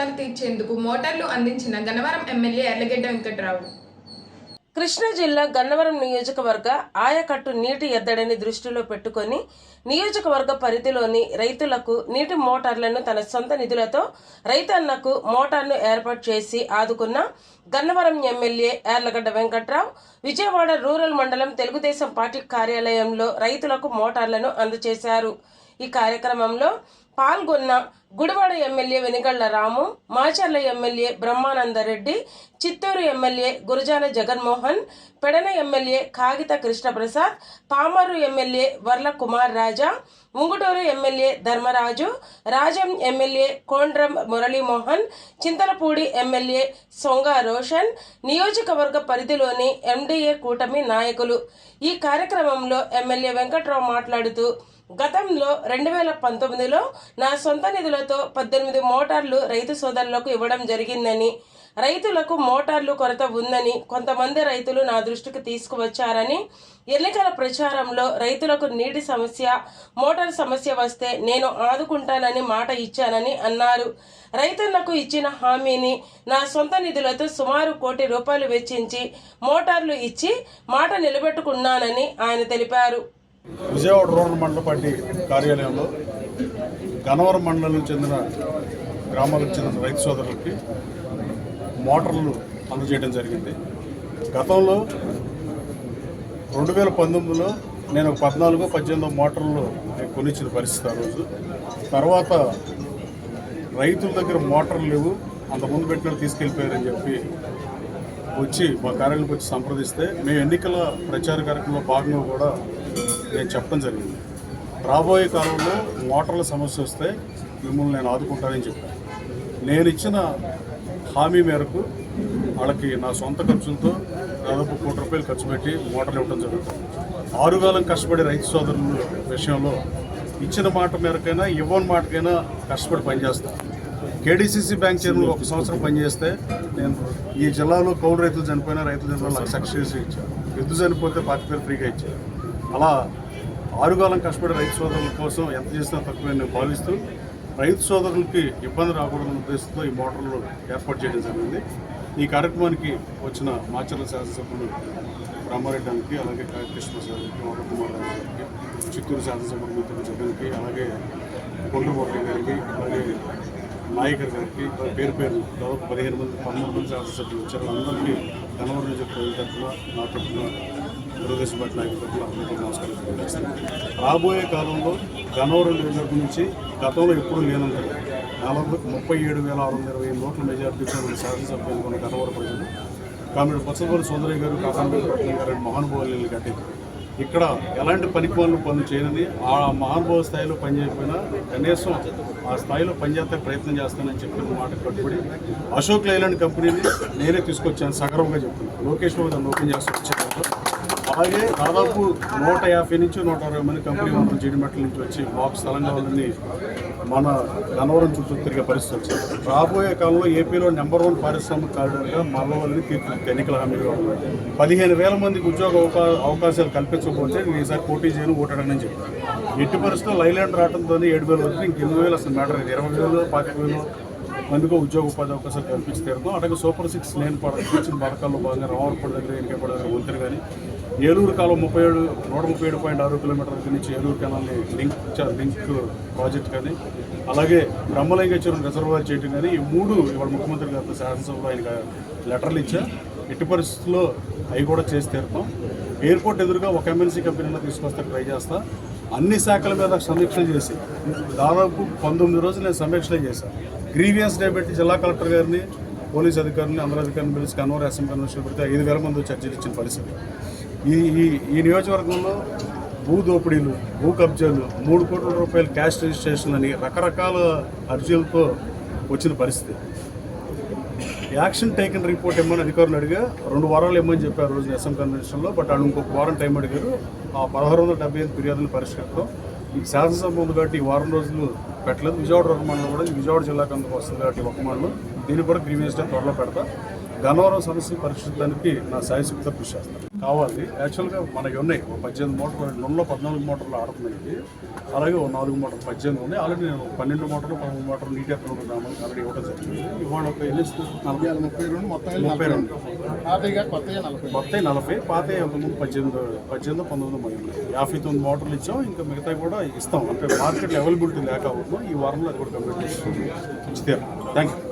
కష్టాలు తీర్చేందుకు మోటార్లు అందించిన గన్నవరం ఎమ్మెల్యే యార్లగడ్డ వెంకట్రావు. కృష్ణా జిల్లా గన్నవరం నియోజకవర్గ ఆయకట్టు నీటి ఎద్దడిని దృష్టిలో పెట్టుకొని నియోజకవర్గ పరిధిలోని రైతులకు నీటి మోటార్లను తన సొంత నిధులతో రైతన్నకు మోటార్ను ఏర్పాటు చేసి ఆదుకున్న గన్నవరం ఎమ్మెల్యే యార్లగడ్డ వెంకట్రావు విజయవాడ రూరల్ మండలం తెలుగుదేశం పార్టీ కార్యాలయంలో రైతులకు మోటార్లను అందజేశారు. ఈ కార్యక్రమంలో పాల్గొన్న Gudivada MLA Venigalla Ramu, Macherla MLA Brahmanandareddy, Chittoor MLA Gurajala Jaganmohan, Pedana MLA Kagitha Krishnaprasad, Pamarru MLA Varla Kumar Raja, Mungutur MLA Dharmaraju, Rajam MLA Kondru Muralimohan, Chintalapudi MLA Songa Roshan, నియోజకవర్గ పరిధిలోని ఎండిఏ కూటమి నాయకులు. ఈ కార్యక్రమంలో ఎమ్మెల్యే వెంకట్రావు మాట్లాడుతూ, గతంలో 2019లో నా సొంత నిధులతో 18 మోటార్లు రైతు సోదరులకు ఇవ్వడం జరిగిందని, రైతులకు మోటార్లు కొరత ఉందని కొంతమంది రైతులు నా దృష్టికి తీసుకువచ్చారని, ఎన్నికల ప్రచారంలో రైతులకు నీటి సమస్య, మోటార్ సమస్య వస్తే నేను ఆదుకుంటానని మాట ఇచ్చానని అన్నారు. రైతులకు ఇచ్చిన హామీని నా సొంత నిధులతో సుమారు ₹1 కోటి వెచ్చించి మోటార్లు ఇచ్చి మాట నిలబెట్టుకున్నానని ఆయన తెలిపారు. విజయవాడ రూరల్ మండల పార్టీ కార్యాలయంలో గన్నవరం మండలానికి చెందిన గ్రామాలకు చెందిన రైతు సోదరులకి మోటార్లు అందజేయడం జరిగింది. గతంలో 2019లో నేను 14-18 మోటార్లు కొనిచ్చిన పరిస్థితి ఆ రోజు. తర్వాత రైతుల దగ్గర మోటార్లు లేవు, అంతకుముందు పెట్టినట్టు తీసుకెళ్ళిపోయారని చెప్పి వచ్చి మా కార్యాలయంకి వచ్చి సంప్రదిస్తే మేము ఎన్నికల ప్రచార కార్యక్రమంలో భాగంగా కూడా నేను చెప్పడం జరిగింది. రాబోయే కాలంలో మోటార్ల సమస్య వస్తే మిమ్మల్ని నేను ఆదుకుంటానని చెప్పాను. నేను ఇచ్చిన హామీ మేరకు వాళ్ళకి నా సొంత ఖర్చులతో దాదాపు ₹1 కోటి ఖర్చు పెట్టి మోటార్లు ఇవ్వడం జరుగుతుంది. ఆరుగాలం కష్టపడే రైతు సోదరుల విషయంలో ఇచ్చిన మాట మేరకైనా ఇవ్వని మాటకైనా కష్టపడి పనిచేస్తాను. కేడీసీసీ బ్యాంక్ చైర్మన్ 1 సంవత్సరం పనిచేస్తే నేను ఈ జిల్లాలో కౌలు రైతులు చనిపోయినా రైతుల జిల్లాలో సక్సెస్ ఇచ్చాను. ఎద్దు చనిపోతే 40,000 ఫ్రీగా ఇచ్చాను. అలా ఆరుగాలం కష్టపడే రైతు సోదరుల కోసం ఎంత చేసినా తక్కువ నేను భావిస్తూ రైతు సోదరులకి ఇబ్బంది రాకూడదన్న ఉద్దేశంతో ఈ మోటార్లు ఏర్పాటు చేయడం జరిగింది. ఈ కార్యక్రమానికి వచ్చిన మాచర్ల శాసనసభ్యులు రామారెడ్డి గారికి, అలాగే కృష్ణప్రసాద్ గారికి, వర్ల కుమార్ గారికి, చిత్తూరు శాసనసభ్యులు మిత్రులు జగన్కి, అలాగే కొండమూర్తి గారికి, అలాగే నాయకర్ గారికి పేరు దాదాపు 13 మంది శాసనసభ్యులు వచ్చారు. అందరికీ గన్నవరం నియోజకవర్గం తరఫున నా తరఫున తెలుగుదేశం పార్టీ నాయకుల తరఫున అందరికీ నమస్కారం తెలియజేస్తున్నాను. రాబోయే కాలంలో గన్నవరం నియోజకవర్గం నుంచి గతంలో ఎప్పుడూ లేనంతగా 37,628 ఓట్ల మెజార్టీతో శాసనసభ్యులు ఉన్న గన్నవరం ప్రజలు కామెడీ పొత్సపల్లి సుందరయ్య గారు, కాకాంబేపట్నం గారు మహానుభావులు కట్టి ఇక్కడ ఎలాంటి పనులు చేయనని, ఆ మహానుభావ స్థాయిలో పనిచేయకపోయినా కనీసం ఆ స్థాయిలో పనిచేస్తే ప్రయత్నం చేస్తానని చెప్పిన మాట కట్టుబడి అశోక్ లైలాండ్ కంపెనీని నేనే తీసుకొచ్చాను. సగర్వంగా చెప్తున్నాను. లోకేష్ బాబు దాన్ని ఓపెన్ చేసి వచ్చాను. అలాగే దాదాపు 150 నుంచి 160 మంది కంపెనీ మనం జీడిమెట్ల నుంచి వచ్చి మాకు స్థలం కావాలని మన గన్నవరం చుట్టూ తిరిగే పరిస్థితి వచ్చింది. రాబోయే కాలంలో ఏపీలో నెంబర్ 1 పారిశ్రామిక కారిడార్గా మల్లవల్లిని తీర్చిదిద్దారు. ఎన్నికల హామీగా 15,000 మందికి ఉద్యోగ అవకాశాలు కల్పించకపోతే నేను ఈసారి పోటీ చేయను, ఓటాడని చెప్పాను. ఎట్టి పరిస్థితుల్లో లైలాండ్ రావడంతో 7,000 వరకు ఇంక 8,000 అసలు మ్యాటర్ లేదు. 20,000 25,000 మందికి ఉద్యోగ ఉపాధి అవకాశాలు కల్పించి తీరుతాం. అలాగే సూపర్ 6 లేని ఇచ్చిన పథకాల్లో భాగంగా రామవరపడి దగ్గర, ఎన్నికపడి దగ్గర వంతులు కానీ, ఏలూరు కాలం 137.6 కిలోమీటర్ల దగ్గర నుంచి ఏలూరు కెనాల్ని లింక్ ప్రాజెక్ట్ కానీ, అలాగే బ్రహ్మలింగ చెరువు రిజర్వాయర్ చేయడం కానీ, ఈ 3 ఇవాళ ముఖ్యమంత్రి గారితో శాసనసభలో ఆయన లెటర్లు ఇచ్చా. ఎట్టి పరిస్థితుల్లో అవి కూడా చేసి తీరుతాం. ఎయిర్పోర్ట్ ఎదురుగా ఒక MNC కంపెనీలో తీసుకొస్తే ట్రై చేస్తా. అన్ని శాఖల మీద సమీక్షలు చేసి దాదాపు 19 రోజులు నేను సమీక్షలు చేశాను. గ్రీవియన్స్ డే పెట్టి జిల్లా కలెక్టర్ గారిని, పోలీస్ అధికారులని, అందరూ అధికారులను పిలిచి గన్నవరం అసెంబ్లీ కన్వెన్షన్ పెడితే 5,000 మంది చర్చలు ఇచ్చిన పరిస్థితి. ఈ నియోజకవర్గంలో భూ దోపిడీలు, భూ కబ్జాలు, ₹3 కోట్ల క్యాష్ రిజిస్ట్రేషన్ అని రకరకాల అర్జీలతో వచ్చిన పరిస్థితి. యాక్షన్ టేకన్ రిపోర్ట్ ఇమ్మని అధికారులు అడిగా 2 వారాలు ఇమ్మని చెప్పారు రోజు అసెంబ్లీ కన్వెన్షన్లో. బట్ వాళ్ళు ఇంకొక వారం టైం అడిగారు. ఆ 1675 ఫిర్యాదులు పరిష్కరిస్తాం. ఈ శాసనసభ ఉంది కాబట్టి ఈ వారం రోజులు పెట్టలేదు. విజయవాడ రూరల్ మండలం కూడా విజయవాడ జిల్లాకు అందుకు వస్తుంది కాబట్టి ఒక మండలం దీన్ని కూడా గ్రీవియన్స్ డే త్వరలో పెడతా. గన్నవరం సమస్య పరిష్కరించడానికి నా శాయశక్తితో కృషి చేస్తాను. కావాలి. యాక్చువల్గా మనకి ఉన్నాయి 18 మోటార్లు, 14 మోటార్లు ఆడుతున్నాయి. అలాగే 4 మోటార్లు 18 ఉన్నాయి. ఆల్రెడీ నేను 12 మోటార్లు 13 మోటార్లు నీటి ఎక్కడ గ్రామాలకు ఆల్రెడీ ఇవ్వడం జరిగింది. ఇవాళ ఒక ఎన్ని 32 మొత్తం 32 కొత్తగా 40 మొత్తం 40 పాత అంతకుముందు 18 19 ఉన్నాయి. 59 మోటార్లు ఇచ్చాం. ఇంకా మిగతా కూడా ఇస్తాం. అంటే మార్కెట్లో అవైలబిలిటీ లేక అవుతున్నాం. ఈ వారంలో అది కూడా కంప్లీట్ చేసి ఇచ్చారు. Thank you.